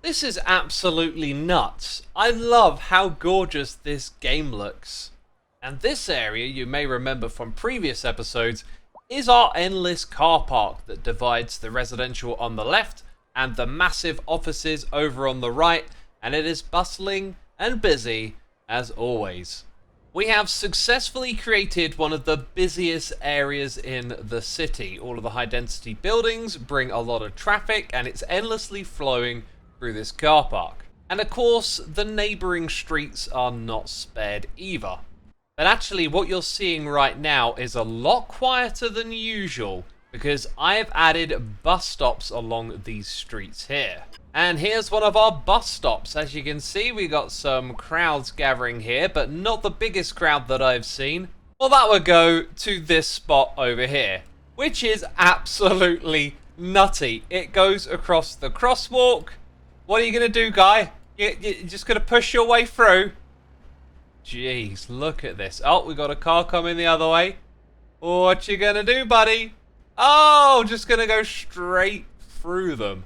This is absolutely nuts. I love how gorgeous this game looks. And this area, you may remember from previous episodes, is our endless car park that divides the residential on the left and the massive offices over on the right, and it is bustling and busy as always. We have successfully created one of the busiest areas in the city. All of the high density buildings bring a lot of traffic and it's endlessly flowing through this car park. And of course, the neighbouring streets are not spared either. But actually what you're seeing right now is a lot quieter than usual because I've added bus stops along these streets here. And here's one of our bus stops. As you can see, we got some crowds gathering here, but not the biggest crowd that I've seen. Well, that would go to this spot over here, which is absolutely nutty. It goes across the crosswalk. What are you going to do, guy? You're just going to push your way through? Jeez, look at this. Oh, we got a car coming the other way. What you going to do, buddy? Oh, just going to go straight through them.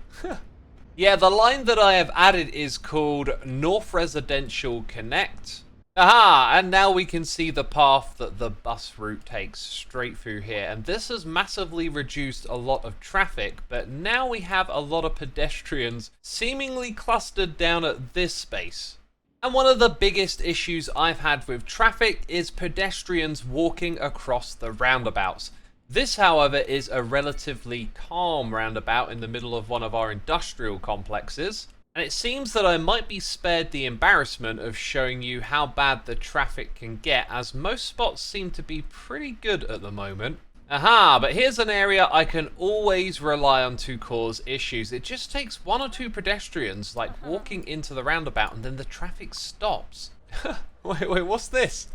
Yeah, the line that I have added is called North Residential Connect. Aha, and now we can see the path that the bus route takes straight through here. And this has massively reduced a lot of traffic, but now we have a lot of pedestrians seemingly clustered down at this space. And one of the biggest issues I've had with traffic is pedestrians walking across the roundabouts. This, however, is a relatively calm roundabout in the middle of one of our industrial complexes, and it seems that I might be spared the embarrassment of showing you how bad the traffic can get, as most spots seem to be pretty good at the moment. Aha, but here's an area I can always rely on to cause issues. It just takes one or two pedestrians, like walking into the roundabout, and then the traffic stops. Wait, what's this?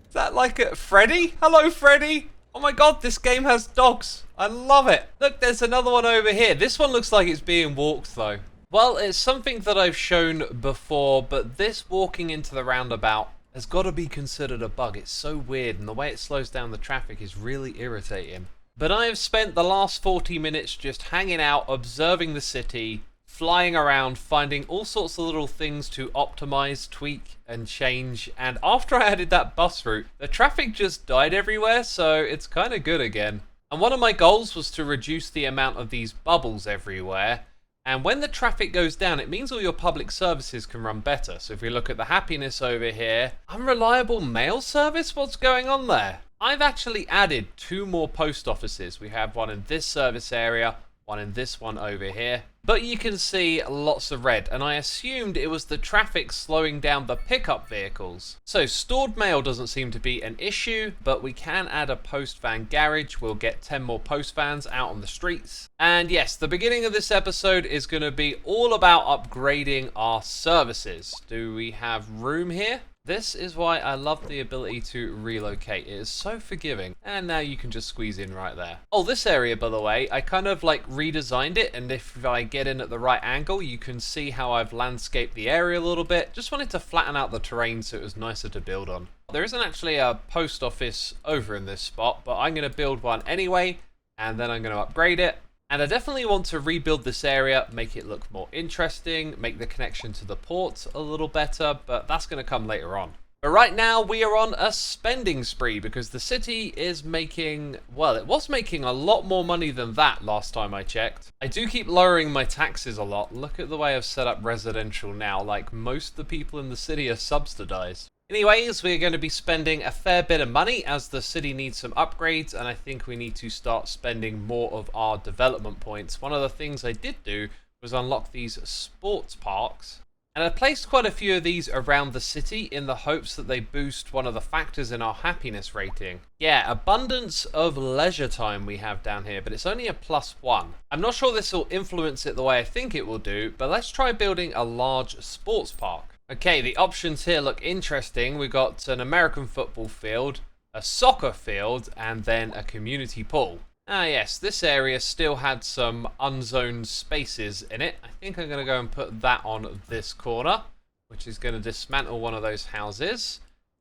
Is that like a Freddy? Hello, Freddy! Oh my god, this game has dogs. I love it. Look, there's another one over here. This one looks like it's being walked though. Well, it's something that I've shown before, but this walking into the roundabout has got to be considered a bug. It's so weird, and the way it slows down the traffic is really irritating. But I have spent the last 40 minutes just hanging out, observing the city, flying around, finding all sorts of little things to optimize, tweak, and change. And after I added that bus route, the traffic just died everywhere, so it's kind of good again. And one of my goals was to reduce the amount of these bubbles everywhere. And when the traffic goes down, it means all your public services can run better. So if we look at the happiness over here, unreliable mail service, what's going on there? I've actually added 2 more post offices. We have one in this service area, one in this one over here. But you can see lots of red, and I assumed it was the traffic slowing down the pickup vehicles. So stored mail doesn't seem to be an issue, but we can add a post van garage. We'll get 10 more post vans out on the streets. And yes, the beginning of this episode is going to be all about upgrading our services. Do we have room here? This is why I love the ability to relocate. It is so forgiving. And now you can just squeeze in right there. Oh, this area, by the way, I kind of like redesigned it. And if I get in at the right angle, you can see how I've landscaped the area a little bit. Just wanted to flatten out the terrain so it was nicer to build on. There isn't actually a post office over in this spot, but I'm going to build one anyway. And then I'm going to upgrade it. And I definitely want to rebuild this area, make it look more interesting, make the connection to the port a little better, but that's going to come later on. But right now we are on a spending spree because the city is making, well, it was making a lot more money than that last time I checked. I do keep lowering my taxes a lot. Look at the way I've set up residential now, like most of the people in the city are subsidized. Anyways, we're going to be spending a fair bit of money as the city needs some upgrades, and I think we need to start spending more of our development points. One of the things I did do was unlock these sports parks, and I placed quite a few of these around the city in the hopes that they boost one of the factors in our happiness rating. Yeah, abundance of leisure time we have down here, but it's only a +1. I'm not sure this will influence it the way I think it will do, but let's try building a large sports park. Okay, the options here look interesting. We've got an American football field, a soccer field, and then a community pool. Ah yes, this area still had some unzoned spaces in it. I think I'm going to go and put that on this corner, which is going to dismantle one of those houses.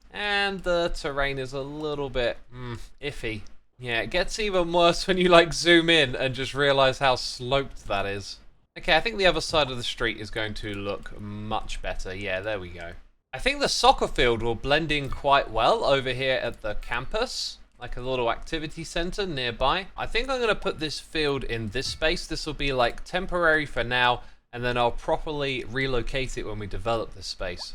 And the terrain is a little bit iffy. Yeah, it gets even worse when you like zoom in and just realize how sloped that is. Okay, I think the other side of the street is going to look much better. Yeah, there we go. I think the soccer field will blend in quite well over here at the campus, like a little activity center nearby. I think I'm going to put this field in this space. This will be like temporary for now, and then I'll properly relocate it when we develop this space.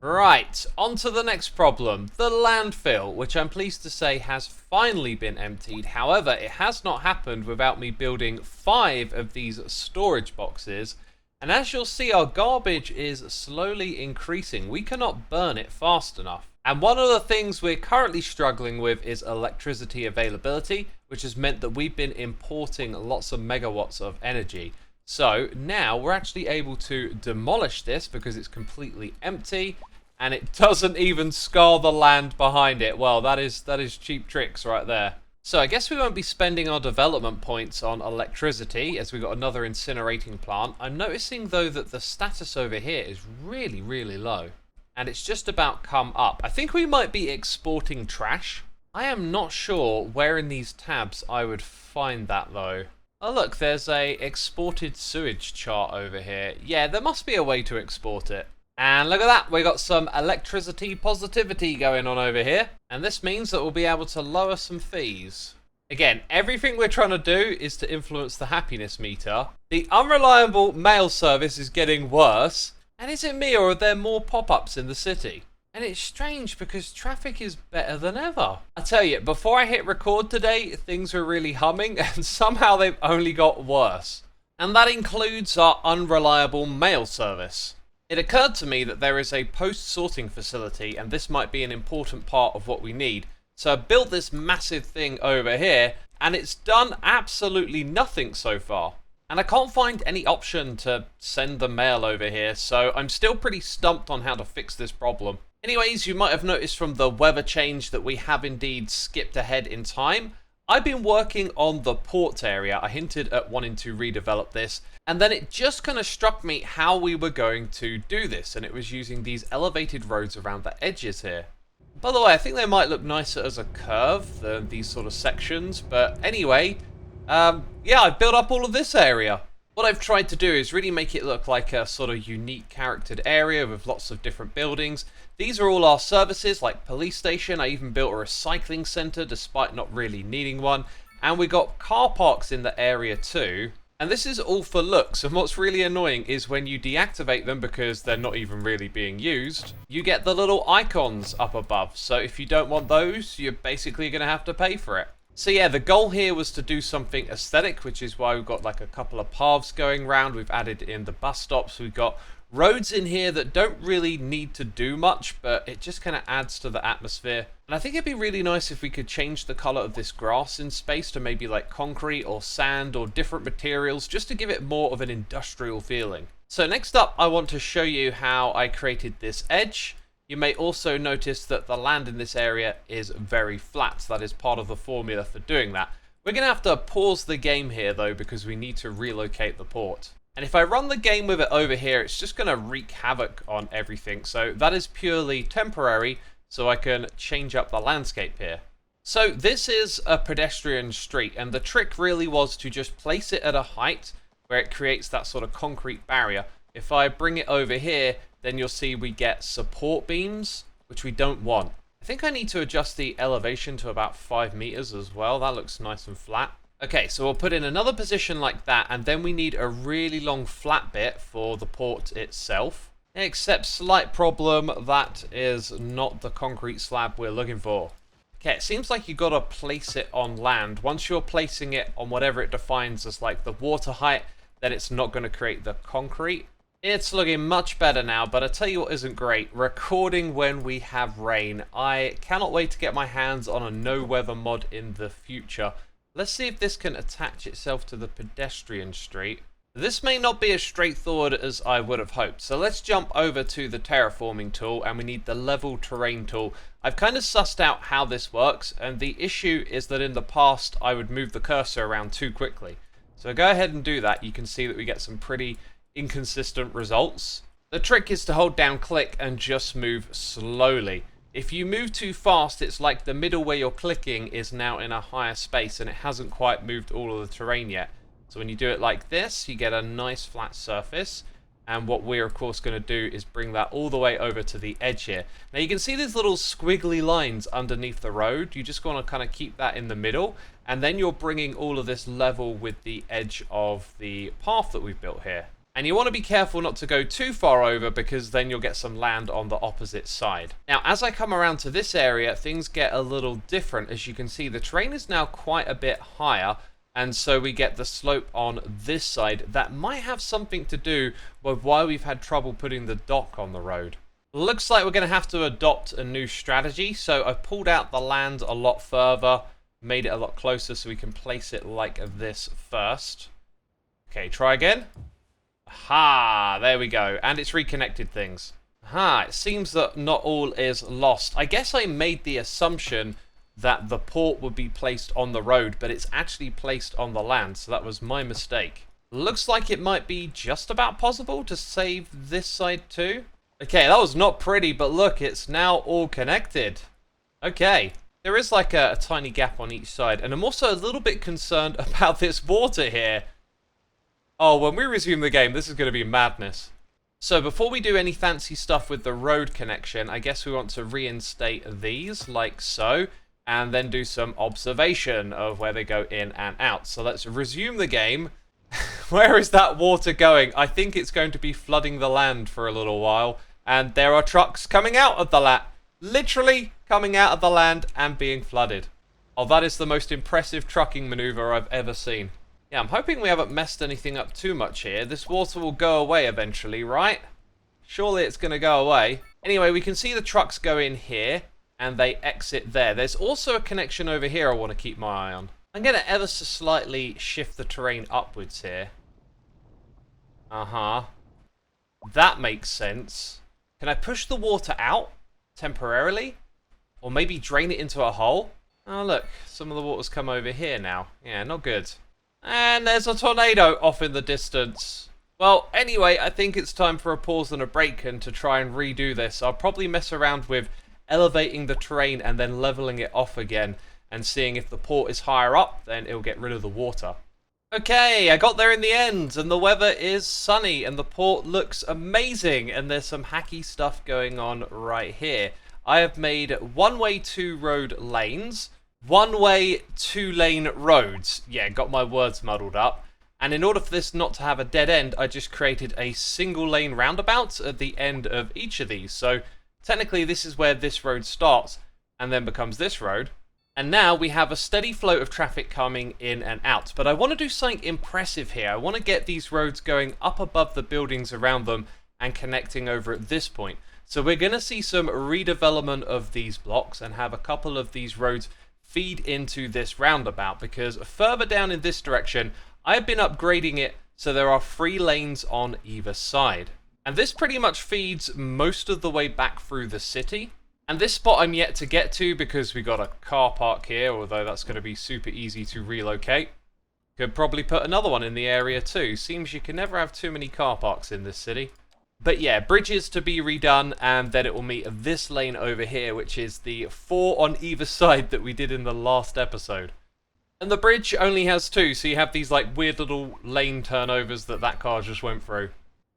Right, on to the next problem, the landfill, which I'm pleased to say has finally been emptied. However, it has not happened without me building 5 of these storage boxes. And as you'll see, our garbage is slowly increasing. We cannot burn it fast enough. And one of the things we're currently struggling with is electricity availability, which has meant that we've been importing lots of megawatts of energy. So now we're actually able to demolish this because it's completely empty and it doesn't even scar the land behind it. Well, that is cheap tricks right there. So I guess we won't be spending our development points on electricity as we've got another incinerating plant. I'm noticing though that the status over here is really, really low. And it's just about come up. I think we might be exporting trash. I am not sure where in these tabs I would find that though. Oh look, there's a exported sewage chart over here. Yeah, there must be a way to export it. And look at that, we got some electricity positivity going on over here. And this means that we'll be able to lower some fees. Again, everything we're trying to do is to influence the happiness meter. The unreliable mail service is getting worse. And is it me or are there more pop-ups in the city? And it's strange because traffic is better than ever. I tell you, before I hit record today, things were really humming and somehow they've only got worse. And that includes our unreliable mail service. It occurred to me that there is a post-sorting facility and this might be an important part of what we need. So I built this massive thing over here and it's done absolutely nothing so far. And I can't find any option to send the mail over here, so I'm still pretty stumped on how to fix this problem. Anyways, you might have noticed from the weather change that we have indeed skipped ahead in time. I've been working on the port area. I hinted at wanting to redevelop this, and then it just kind of struck me how we were going to do this, and it was using these elevated roads around the edges here. By the way, I think they might look nicer as a curve than these sort of sections, but anyway, yeah, I've built up all of this area. What I've tried to do is really make it look like a sort of unique charactered area with lots of different buildings. These are all our services, like police station. I even built a recycling centre despite not really needing one. And we got car parks in the area too. And this is all for looks, and what's really annoying is when you deactivate them because they're not even really being used, you get the little icons up above. So if you don't want those, you're basically going to have to pay for it. So yeah, the goal here was to do something aesthetic, which is why we've got like a couple of paths going round. We've added in the bus stops. We've got roads in here that don't really need to do much, but it just kind of adds to the atmosphere. And I think it'd be really nice if we could change the color of this grass in space to maybe like concrete or sand or different materials, just to give it more of an industrial feeling. So next up, I want to show you how I created this edge. You may also notice that the land in this area is very flat. That is part of the formula for doing that. We're going to have to pause the game here though, because we need to relocate the port. And if I run the game with it over here, it's just going to wreak havoc on everything. So that is purely temporary, so I can change up the landscape here. So this is a pedestrian street, and the trick really was to just place it at a height where it creates that sort of concrete barrier. If I bring it over here, then you'll see we get support beams, which we don't want. I think I need to adjust the elevation to about 5 meters as well. That looks nice and flat. Okay, so we'll put in another position like that, and then we need a really long flat bit for the port itself. Except slight problem, that is not the concrete slab we're looking for. Okay, it seems like you've got to place it on land. Once you're placing it on whatever it defines as like the water height, then it's not going to create the concrete. It's looking much better now, but I tell you what isn't great, recording when we have rain. I cannot wait to get my hands on a no weather mod in the future. Let's see if this can attach itself to the pedestrian street. This may not be as straightforward as I would have hoped, so let's jump over to the terraforming tool, and we need the level terrain tool. I've kind of sussed out how this works, and the issue is that in the past I would move the cursor around too quickly. So go ahead and do that. You can see that we get some pretty inconsistent results. The trick is to hold down click and just move slowly. If you move too fast, it's like the middle where you're clicking is now in a higher space and it hasn't quite moved all of the terrain yet. So when you do it like this, you get a nice flat surface. And what we're, of course, going to do is bring that all the way over to the edge here. Now, you can see these little squiggly lines underneath the road. You just want to kind of keep that in the middle. And then you're bringing all of this level with the edge of the path that we've built here. And you want to be careful not to go too far over, because then you'll get some land on the opposite side. Now, as I come around to this area, things get a little different. As you can see, the terrain is now quite a bit higher. And so we get the slope on this side. That might have something to do with why we've had trouble putting the dock on the road. Looks like we're going to have to adopt a new strategy. So I've pulled out the land a lot further, made it a lot closer so we can place it like this first. Okay, try again. Aha, there we go. And it's reconnected things. Aha, it seems that not all is lost. I guess I made the assumption that the port would be placed on the road, but it's actually placed on the land, so that was my mistake. Looks like it might be just about possible to save this side too. Okay, that was not pretty, but look, it's now all connected. Okay, there is like a tiny gap on each side, and I'm also a little bit concerned about this water here. Oh, when we resume the game, this is going to be madness. So before we do any fancy stuff with the road connection, I guess we want to reinstate these like so. And then do some observation of where they go in and out. So let's resume the game. Where is that water going? I think it's going to be flooding the land for a little while. And there are trucks coming out of the land. Literally coming out of the land and being flooded. Oh, that is the most impressive trucking maneuver I've ever seen. Yeah, I'm hoping we haven't messed anything up too much here. This water will go away eventually, right? Surely it's going to go away. Anyway, we can see the trucks go in here. And they exit there. There's also a connection over here I want to keep my eye on. I'm going to ever so slightly shift the terrain upwards here. Uh-huh. That makes sense. Can I push the water out temporarily? Or maybe drain it into a hole? Oh, look. Some of the water's come over here now. Yeah, not good. And there's a tornado off in the distance. Well, anyway, I think it's time for a pause and a break and to try and redo this. I'll probably mess around with elevating the terrain and then leveling it off again and seeing if the port is higher up, then it'll get rid of the water. Okay, I got there in the end, and the weather is sunny and the port looks amazing, and there's some hacky stuff going on right here. I have made one-way two-road lanes, one-way two-lane roads. Yeah, got my words muddled up. And in order for this not to have a dead end, I just created a single-lane roundabout at the end of each of these. So technically, this is where this road starts and then becomes this road. And now we have a steady flow of traffic coming in and out. But I want to do something impressive here. I want to get these roads going up above the buildings around them and connecting over at this point. So we're going to see some redevelopment of these blocks and have a couple of these roads feed into this roundabout. Because further down in this direction, I've been upgrading it so there are 3 lanes on either side. And this pretty much feeds most of the way back through the city. And this spot I'm yet to get to because we got a car park here, although that's going to be super easy to relocate. Could probably put another one in the area too. Seems you can never have too many car parks in this city. But yeah, bridges to be redone, and then it will meet this lane over here, which is the 4 on either side that we did in the last episode. And the bridge only has 2, so you have these like weird little lane turnovers that car just went through.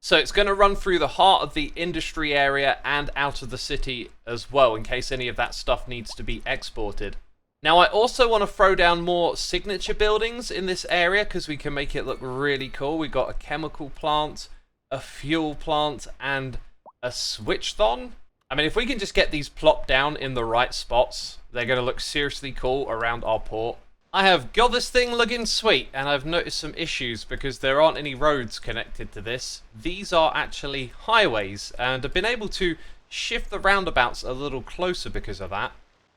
So it's going to run through the heart of the industry area and out of the city as well, in case any of that stuff needs to be exported. Now I also want to throw down more signature buildings in this area because we can make it look really cool. We've got a chemical plant, a fuel plant, and a switchthon. I mean, if we can just get these plopped down in the right spots, they're going to look seriously cool around our port. I have got this thing looking sweet, and I've noticed some issues because there aren't any roads connected to this. These are actually highways, and I've been able to shift the roundabouts a little closer because of that.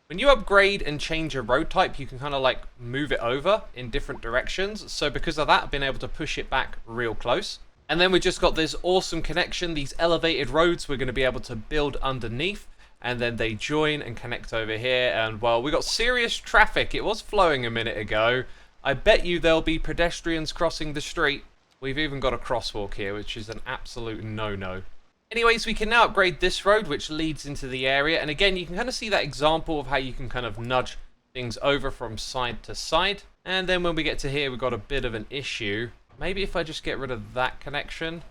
When you upgrade and change a road type, you can kind of like move it over in different directions. So because of that, I've been able to push it back real close. And then we just got this awesome connection, these elevated roads we're going to be able to build underneath. And then they join and connect over here. And well, we got serious traffic. It was flowing a minute ago. I bet you there'll be pedestrians crossing the street. We've even got a crosswalk here, which is an absolute no-no. Anyways, we can now upgrade this road, which leads into the area. And again, you can kind of see that example of how you can kind of nudge things over from side to side. And then when we get to here, we've got a bit of an issue. Maybe if I just get rid of that connection.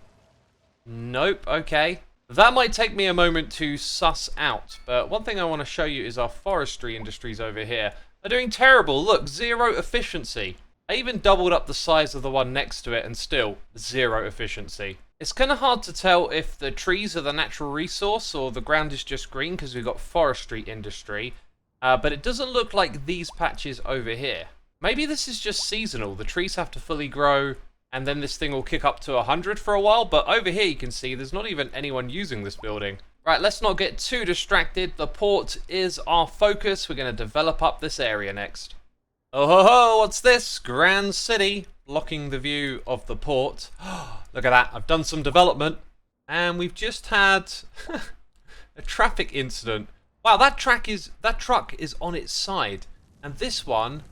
Nope, okay. That might take me a moment to suss out, but one thing I want to show you is our forestry industries over here are doing terrible. Look, 0 efficiency. I even doubled up the size of the one next to it and still 0 efficiency. It's kind of hard to tell if the trees are the natural resource or the ground is just green because we've got forestry industry, but it doesn't look like these patches over here. Maybe this is just seasonal. The trees have to fully grow and then this thing will kick up to 100 for a while, but over here you can see there's not even anyone using this building. Right, let's not get too distracted. The port is our focus. We're going to develop up this area next. Oh ho ho, what's this? Grand City, blocking the view of the port. Look at that, I've done some development. And we've just had a traffic incident. Wow, that truck is on its side. And this one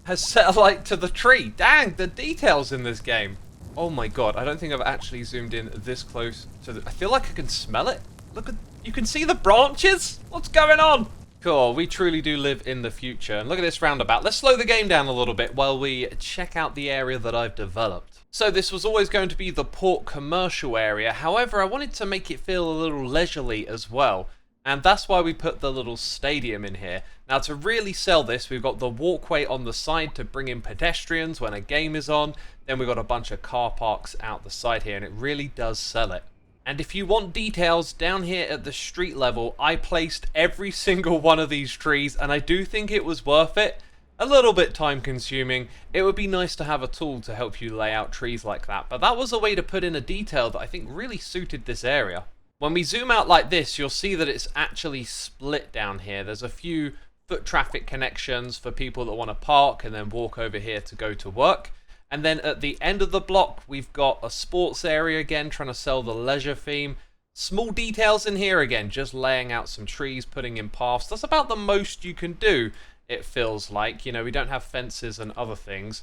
has set a light to the tree. Dang, the details in this game. Oh my god, I don't think I've actually zoomed in this close to the... I feel like I can smell it. Look at... You can see the branches? What's going on? Cool, we truly do live in the future. And look at this roundabout. Let's slow the game down a little bit while we check out the area that I've developed. So this was always going to be the port commercial area. However, I wanted to make it feel a little leisurely as well. And that's why we put the little stadium in here. Now to really sell this, we've got the walkway on the side to bring in pedestrians when a game is on. Then we've got a bunch of car parks out the side here, and it really does sell it. And if you want details, down here at the street level, I placed every single one of these trees, and I do think it was worth it. A little bit time consuming. It would be nice to have a tool to help you lay out trees like that, but that was a way to put in a detail that I think really suited this area. When we zoom out like this, you'll see that it's actually split down here. There's a few foot traffic connections for people that want to park and then walk over here to go to work. And then at the end of the block, we've got a sports area again, trying to sell the leisure theme. Small details in here again, just laying out some trees, putting in paths. That's about the most you can do, it feels like. You know, we don't have fences and other things.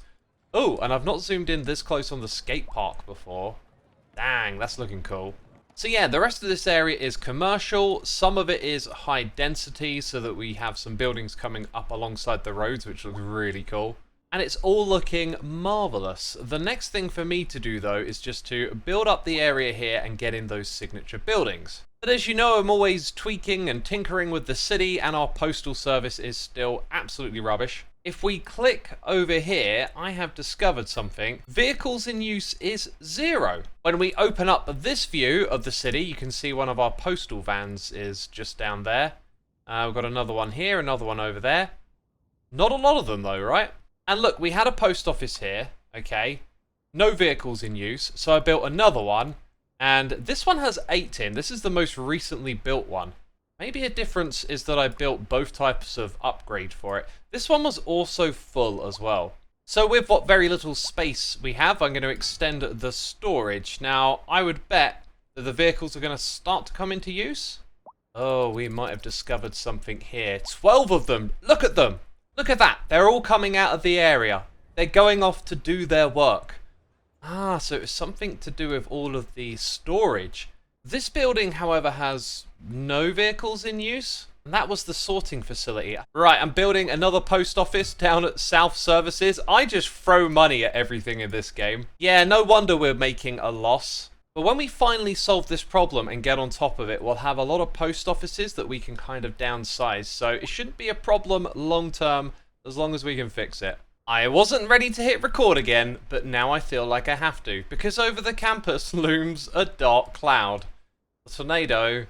Oh, and I've not zoomed in this close on the skate park before. Dang, that's looking cool. So yeah, the rest of this area is commercial. Some of it is high density so that we have some buildings coming up alongside the roads, which look really cool. And it's all looking marvelous. The next thing for me to do though is just to build up the area here and get in those signature buildings. But as you know, I'm always tweaking and tinkering with the city, and our postal service is still absolutely rubbish. If we click over here, I have discovered something. Vehicles in use is 0. When we open up this view of the city, you can see one of our postal vans is just down there. We've got another one here, another one over there. Not a lot of them though, right? And look, we had a post office here, okay? No vehicles in use, so I built another one. And this one has 8 in. This is the most recently built one. Maybe a difference is that I built both types of upgrade for it. This one was also full as well. So with what very little space we have, I'm going to extend the storage. Now, I would bet that the vehicles are going to start to come into use. Oh, we might have discovered something here. 12 of them. Look at them. Look at that. They're all coming out of the area. They're going off to do their work. Ah, so it's something to do with all of the storage. This building, however, has no vehicles in use. And that was the sorting facility. Right, I'm building another post office down at South Services. I just throw money at everything in this game. Yeah, no wonder we're making a loss. But when we finally solve this problem and get on top of it, we'll have a lot of post offices that we can kind of downsize. So it shouldn't be a problem long term as long as we can fix it. I wasn't ready to hit record again, but now I feel like I have to, because over the campus looms a dark cloud. The tornado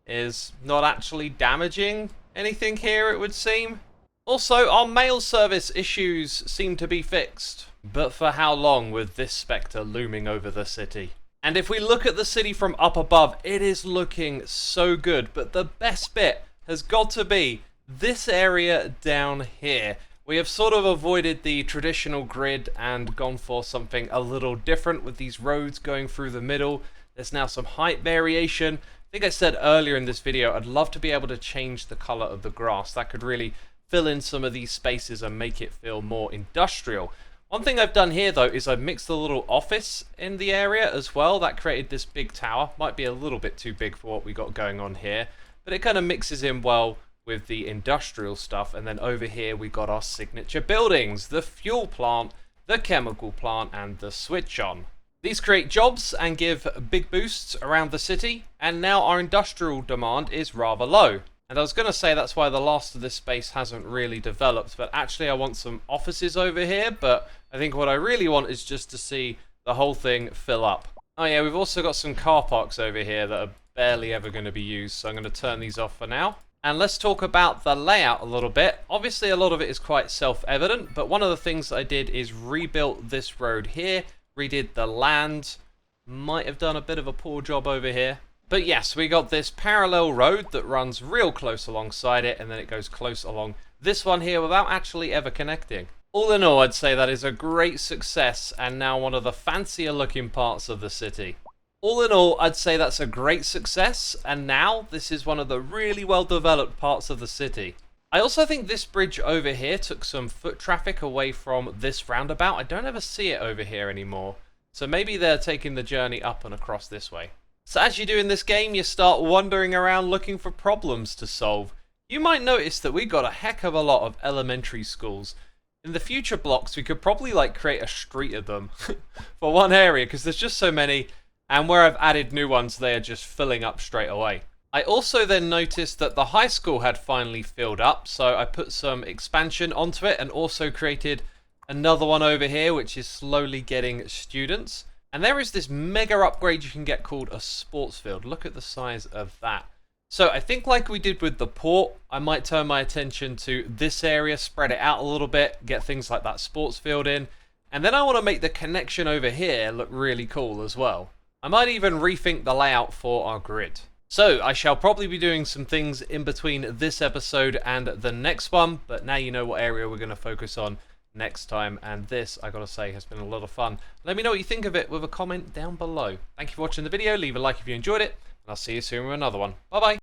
is not actually damaging anything here, it would seem. Also, our mail service issues seem to be fixed. But for how long with this spectre looming over the city? And if we look at the city from up above, it is looking so good. But the best bit has got to be this area down here. We have sort of avoided the traditional grid and gone for something a little different with these roads going through the middle. There's now some height variation. I think I said earlier in this video, I'd love to be able to change the color of the grass. That could really fill in some of these spaces and make it feel more industrial. One thing I've done here though is I've mixed a little office in the area as well. That created this big tower. Might be a little bit too big for what we got going on here, but it kind of mixes in well with the industrial stuff, and then over here we got our signature buildings, the fuel plant, the chemical plant, and the switch on. These create jobs and give big boosts around the city, and now our industrial demand is rather low. And I was going to say that's why the last of this space hasn't really developed, but actually I want some offices over here, but I think what I really want is just to see the whole thing fill up. Oh yeah, we've also got some car parks over here that are barely ever going to be used, so I'm going to turn these off for now. And let's talk about the layout a little bit. Obviously a lot of it is quite self-evident, but one of the things I did is rebuilt this road here, redid the land, might have done a bit of a poor job over here. But yes, we got this parallel road that runs real close alongside it, and then it goes close along this one here without actually ever connecting. All in all, I'd say that is a great success, and now one of the fancier looking parts of the city. All in all, I'd say that's a great success, and now this is one of the really well developed parts of the city. I also think this bridge over here took some foot traffic away from this roundabout. I don't ever see it over here anymore, so maybe they're taking the journey up and across this way. So as you do in this game, you start wandering around looking for problems to solve. You might notice that we got a heck of a lot of elementary schools. In the future blocks, we could probably create a street of them for one area, because there's just so many, and where I've added new ones, they are just filling up straight away. I also then noticed that the high school had finally filled up, so I put some expansion onto it and also created another one over here, which is slowly getting students. And there is this mega upgrade you can get called a sports field. Look at the size of that. So I think like we did with the port, I might turn my attention to this area, spread it out a little bit, get things like that sports field in. And then I want to make the connection over here look really cool as well. I might even rethink the layout for our grid. So I shall probably be doing some things in between this episode and the next one, but now you know what area we're going to focus on next time, and this, I gotta say, has been a lot of fun. Let me know what you think of it with a comment down below. Thank you for watching the video, leave a like if you enjoyed it, and I'll see you soon with another one. Bye bye.